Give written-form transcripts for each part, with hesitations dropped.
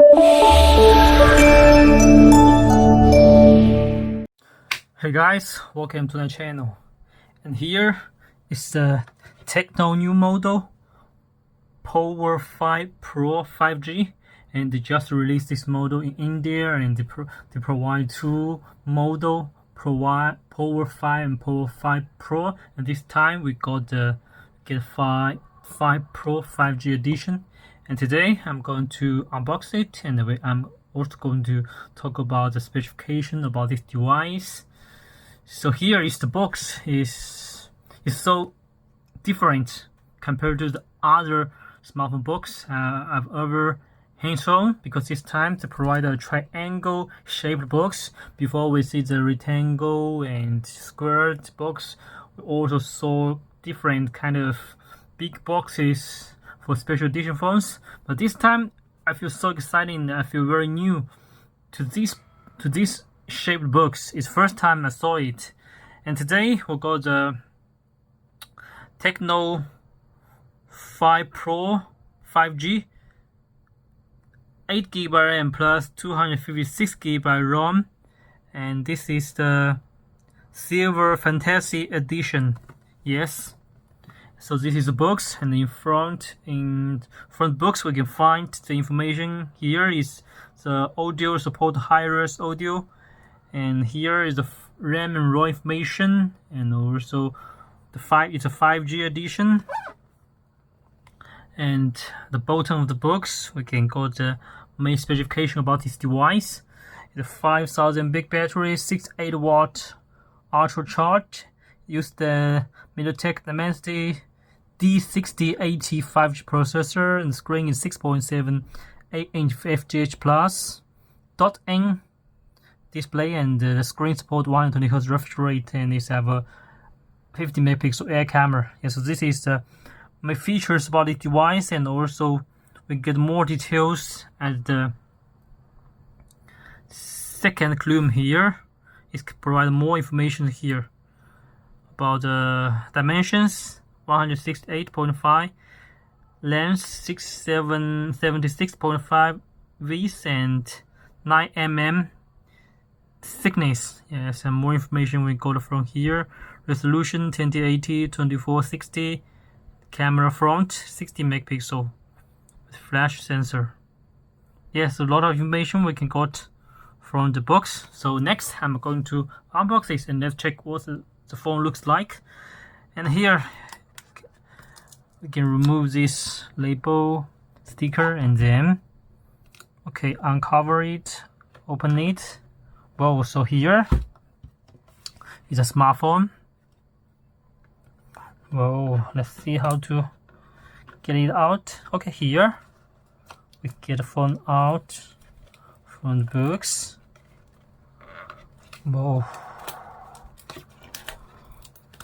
Hey guys, welcome to the channel. And here is the Tecno new model Pova 5 Pro 5G, and they just released this model in India, and they provide two model, Pova 5 and Pova 5 Pro, and this time we got the 5 Pro 5G edition. And today I'm going to unbox it, and I'm also going to talk about the specification about this device. So here is the box. Is so different compared to the other smartphone box I've ever hands-on, because this time they provide a triangle shaped box. Before we see the rectangle and square box, we also saw different kind of big boxes for special edition phones. But this time I feel so excited, and I feel very new to this shaped box. It's first time I saw it. And today we got the Tecno 5 Pro 5G, 8GB RAM plus 256GB ROM, and this is the Silver Fantasy Edition. Yes, so this is the box, and in front box we can find the information. Here is the audio support, high-res audio, and here is the RAM and ROM information, and also it's a 5G edition. And the bottom of the box we can got the main specification about this device. It's a 5000 big battery, 68 watt ultra charge. Use the MediaTek Dimensity D6080 5G processor, and the screen is 6.7 8-inch FGH plus .N display, and the screen support 120Hz refresh rate, and it have a 50 megapixel air camera. Yeah, so this is the main features about the device, and also we get more details at the second column here. It provide more information here about the dimensions: 168.5, length 76.5 width, and 9 mm thickness. Yes, and more information we got from here. Resolution 1080 2460, camera front 60 megapixel with flash sensor. Yes, a lot of information we can got from the box. So next I'm going to unbox this, and let's check what the phone looks like. And here we can remove this label sticker, and then uncover it, open it. Well, so here is a smartphone. Well, let's see how to get it out. Okay, here we get the phone out from the box. Whoa.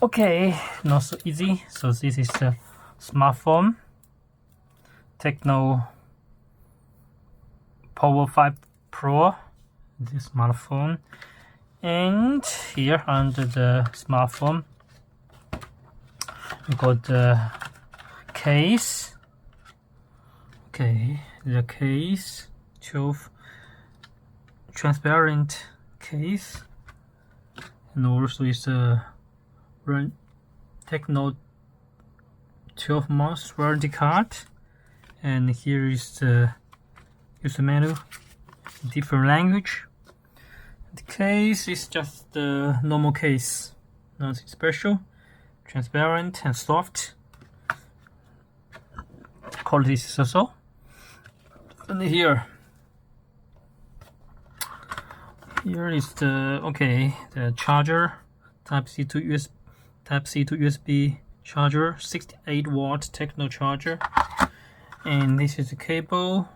Okay, not so easy. So this is the smartphone, Tecno Pova 5 Pro, this smartphone. And here under the smartphone we got the case. Okay, the case, 12 transparent case, and also is a Tecno 12 months warranty card. And here is the user manual, different language. The case is just the normal case, nothing special, transparent and soft. Quality is also. And here is the charger, Type C to USB charger, 68 watt Tecno charger. And this is the cable.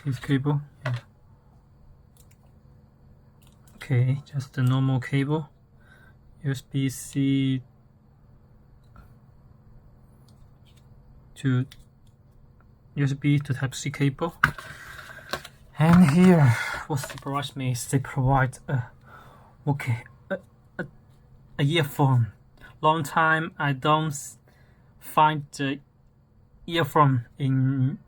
This cable, yeah. Okay, just the normal cable, USB-C to USB to Type-C cable. And here, what surprised me is they provide a earphone. Long time I don't find the earphone in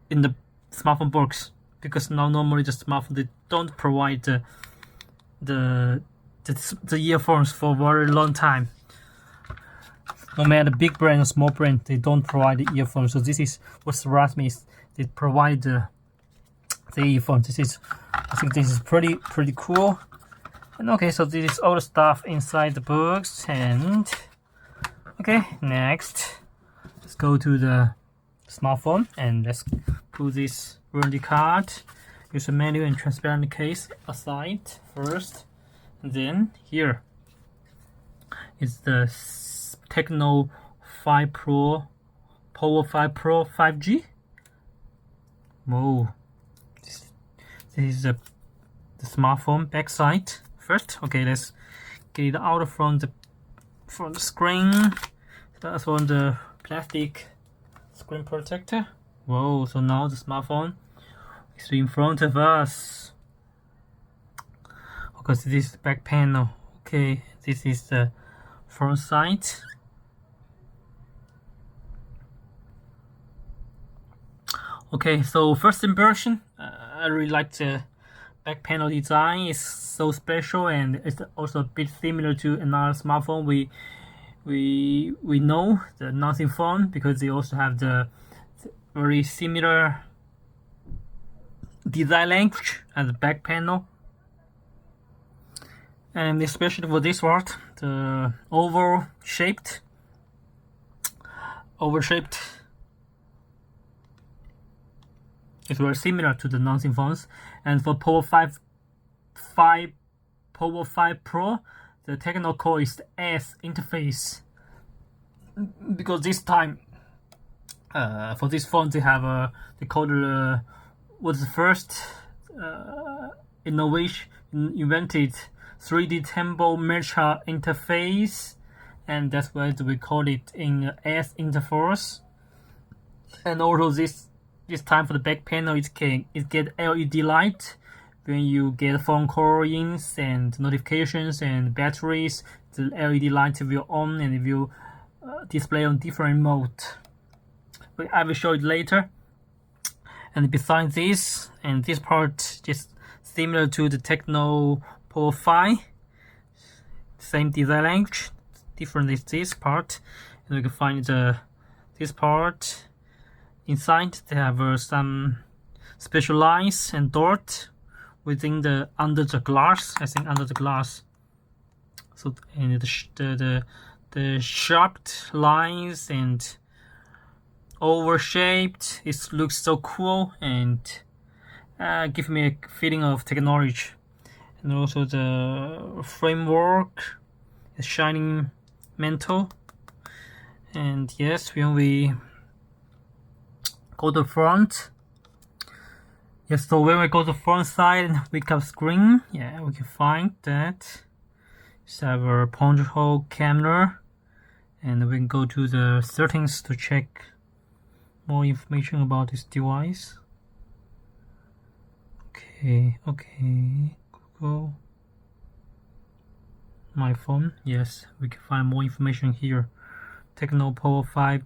the smartphone box, because now normally the smartphone, they don't provide the earphones for a very long time. No matter big brand or small brand, they don't provide the earphones. So this is what surprised me, is they provide the earphones. I think this is pretty cool. And okay, so this is all the stuff inside the box. And okay, next let's go to the smartphone and let's put this warranty card, user manual and transparent case aside first. And then here is the Tecno 5 Pro, Pova 5 Pro 5G. Whoa, this is the smartphone backside first. Okay, let's get it out from the screen. That's on the plastic screen protector. Whoa, so now the smartphone is in front of us. Because this is the back panel. Okay, this is the front side. Okay, so first impression, I really like the back panel design. It's so special, and it's also a bit similar to another smartphone we know, the Nothing phone, because they also have the very similar design language as the back panel. And especially for this part, the oval shaped is very similar to the Nothing phones. And for Pova 5 Pro, the technical core is the S interface, because this time for this phone they have they call it what's the first invented 3D tempo measure interface, and that's why we call it in S interface. And also this time for the back panel, it get LED light when you get phone call-ins and notifications and batteries. The LED light will on and it will display on different mode. But I will show it later. And besides this, and this part just similar to the Tecno Pova 5, same design language. Different is this part, and we can find this part. Inside they have some special lines and dot within under the glass. I think under the glass. So and the sharp lines and oval shaped. It looks so cool and give me a feeling of technology. And also the framework is shining metal. And yes, when we go to the front, yes, so when we go to the front side and wake up screen, yeah, we can find that it's our punch hole camera, and we can go to the settings to check more information about this device. Okay, Google, my phone. Yes, we can find more information here. Tecno Pova 5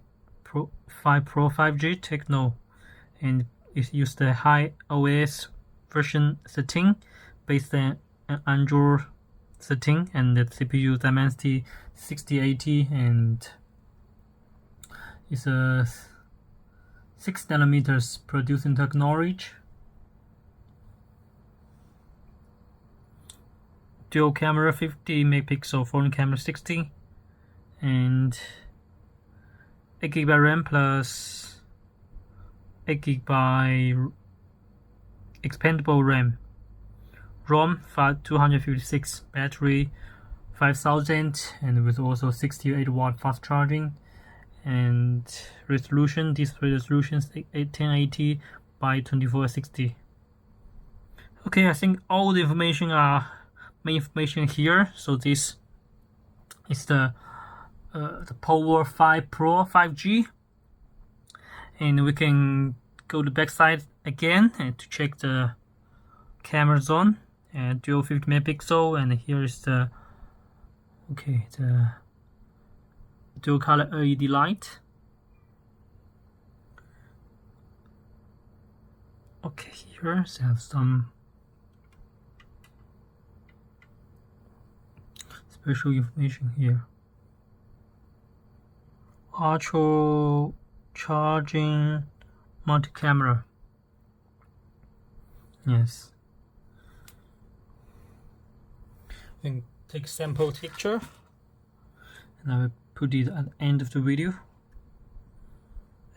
Pro 5G Tecno, and it used the high OS version setting based on an Android setting, and the CPU Dimensity 6080, and it's a 6nm producing technology. Dual camera 50 megapixel, front camera 60, and 8GB RAM plus 8GB expandable RAM. ROM 256, battery 5000, and with also 68W fast charging, and resolution, display resolution 1080 by 2460. Okay, I think all the information are main information here. So this is the Pova 5 Pro 5G, and we can go to the back side again and to check the camera zone and dual 50 megapixel, and here is the dual color LED light. Okay, here they have some special information here. Ultra charging multi-camera. Yes. And take sample picture, and I will put it at the end of the video.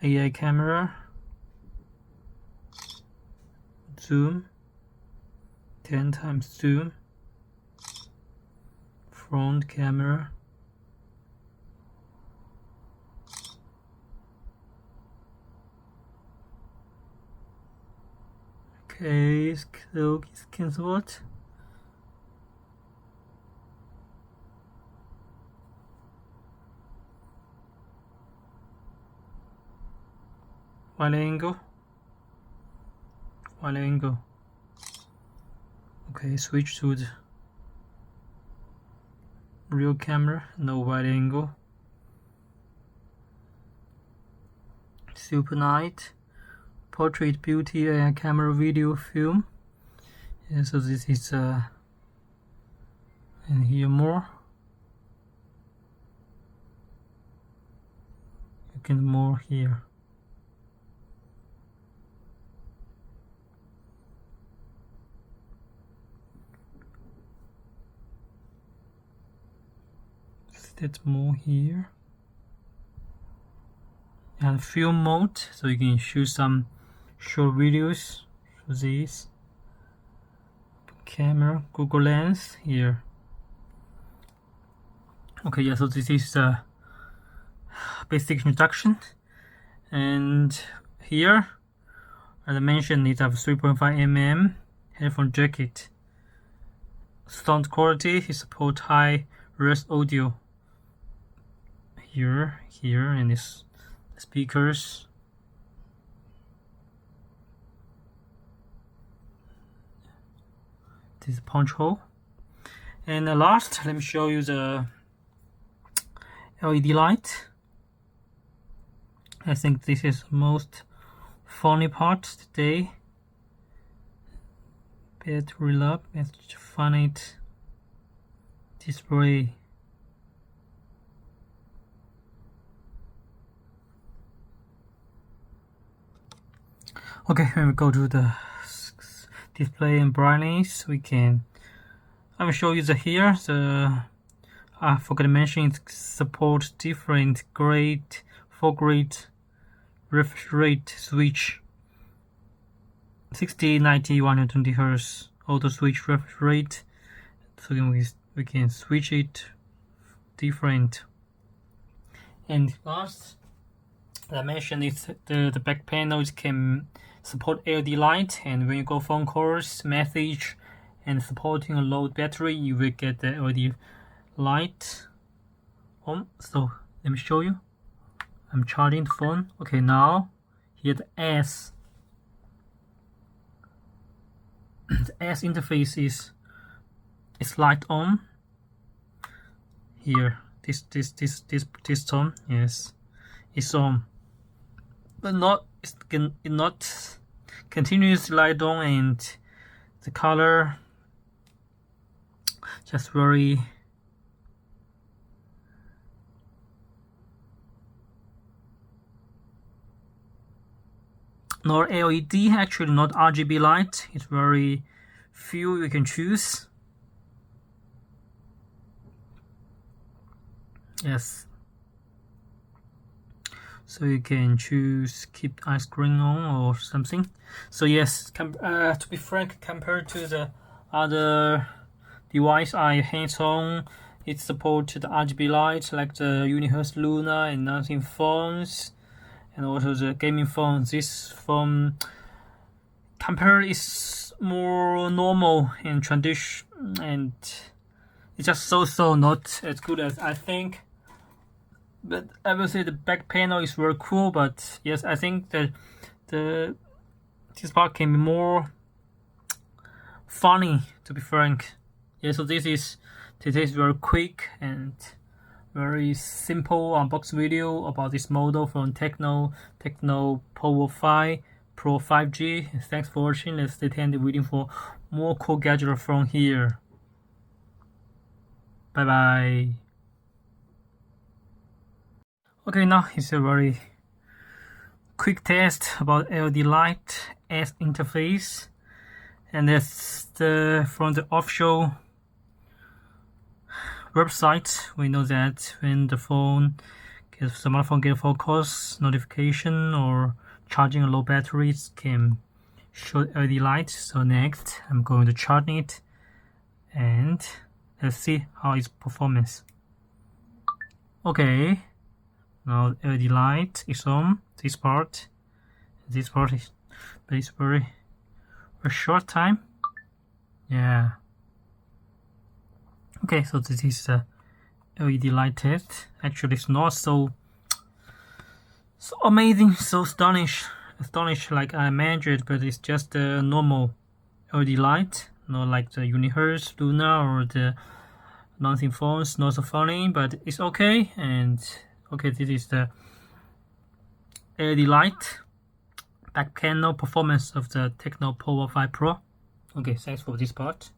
AI camera, zoom, 10 times zoom, front camera, okay, so skin what? Wide angle. Okay, switch to the real camera, no wide angle. Super night. Portrait beauty and camera video film. Yeah, so this is and here more. You can more here. That's more here. And film mode, so you can shoot some short videos. So this camera, Google Lens here. Okay, yeah, so this is the basic introduction. And here, as I mentioned, it has 3.5mm headphone jacket. Sound quality, it supports high res audio. Here, and this speakers. This punch hole. And last, let me show you the LED light. I think this is the most funny part today. Battery up, let's find it. Display. Okay, when we go to the display and brightness, we can. I will show you here. I forgot to mention it supports different grade, 4-grade refresh rate switch. 60, 90, 120 Hz auto switch refresh rate. So we can switch it different. And last, I mentioned it's the back panel can support LED light, and when you go phone calls, message, and supporting a low battery, you will get the LED light on. So let me show you. I'm charging the phone. Okay, now here the S. The S interface is light on. Here, this tone, yes, it's on, but it's not continuous light on, and the color just very not LED, actually not RGB light. It's very few you can choose. Yes, so you can choose keep ice cream on or something. So yes, to be frank, compared to the other device I hands on, it supports the RGB lights like the Unihertz Luna and nothing phones, and also the gaming phone. This phone compared is more normal and traditional, and it's just so not as good as I think. But I will say the back panel is very cool. But yes, I think that this part can be more funny, to be frank. Yeah, so today's very quick and very simple unboxing video about this model from Tecno Pova 5 Pro 5G. Thanks for watching. Let's stay tuned waiting for more cool gadgets from here. Bye bye. Okay, now it's a very quick test about LED light as interface, and that's from the official website. We know that when the smartphone gets focus notification or charging a low batteries can show LED light. So next I'm going to charge it and let's see how its performance. Okay, now LED light is on. This part is very short time. Yeah. Okay, so this is the LED light test. Actually, it's not so amazing, so astonished like I imagined, but it's just a normal LED light, not like the Unihertz, Luna, or the nothing phones. Not so funny, but it's okay. And okay, this is the LED light back panel performance of the Tecno Pova 5 Pro. Okay, thanks for this part.